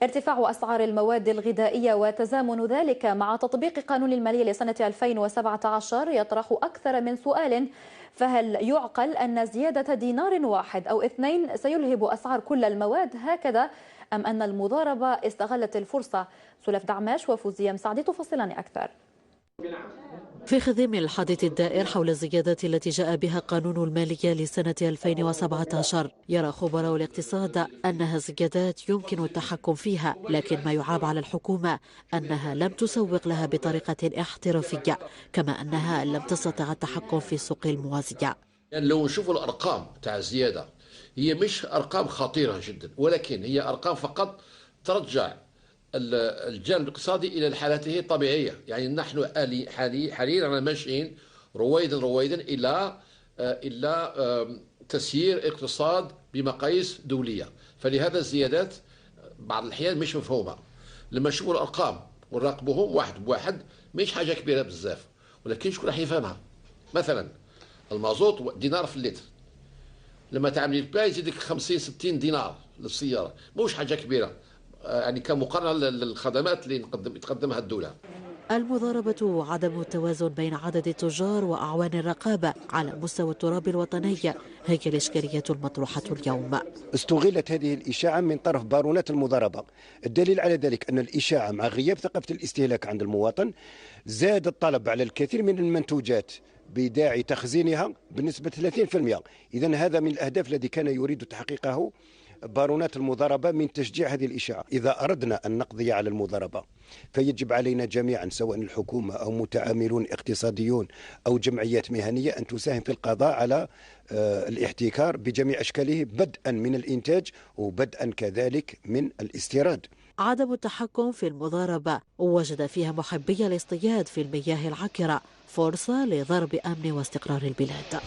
ارتفاع أسعار المواد الغذائية وتزامن ذلك مع تطبيق قانون المالية لسنة 2017 يطرح أكثر من سؤال. فهل يعقل أن زيادة دينار واحد أو اثنين سيلهب أسعار كل المواد هكذا، أم أن المضاربة استغلت الفرصة؟ سلف دعماش وفوزية مساعدي تفصلان أكثر. في خضم الحديث الدائر حول الزيادات التي جاء بها قانون المالية لسنة 2017، يرى خبراء الاقتصاد أنها زيادات يمكن التحكم فيها، لكن ما يعاب على الحكومة أنها لم تسوق لها بطريقة احترافية، كما أنها لم تستطع التحكم في السوق الموازية. يعني لو نشوفوا الأرقام تاع الزيادة هي مش أرقام خطيرة جدا، ولكن هي أرقام فقط ترجع الجانب الاقتصادي إلى حالته الطبيعية. يعني نحن حاليا ماشيين رويدا إلى تسيير اقتصاد بمقاييس دولية، فلهذا الزيادات بعض الأحيان مش مفهومة. لما نشوفوا الأرقام ونراقبوهم واحد بواحد مش حاجة كبيرة بزاف، ولكن شكون راح يفهمها؟ مثلا المازوت دينار في اللتر، لما تعملي الباي يزيدك 50 60 دينار للسيارة، مش حاجة كبيرة يعني كمقارنة للخدمات اللي تقدمها الدولة. المضاربة وعدم التوازن بين عدد التجار وأعوان الرقابة على مستوى التراب الوطني هي الإشكالية المطروحة اليوم. استغلت هذه الإشاعة من طرف بارونات المضاربة. الدليل على ذلك أن الإشاعة مع غياب ثقافة الاستهلاك عند المواطن زاد الطلب على الكثير من المنتوجات بداعي تخزينها بنسبة 30%. إذن هذا من الأهداف الذي كان يريد تحقيقه بارونات المضاربة من تشجيع هذه الإشاعة. إذا أردنا أن نقضي على المضاربة فيجب علينا جميعا، سواء الحكومة أو متعاملون اقتصاديون أو جمعيات مهنية، أن تساهم في القضاء على الاحتكار بجميع أشكاله، بدءا من الإنتاج وبدءا كذلك من الاستيراد. عدم التحكم في المضاربة وجد فيها محبي الاصطياد في المياه العكرة فرصة لضرب أمن واستقرار البلاد.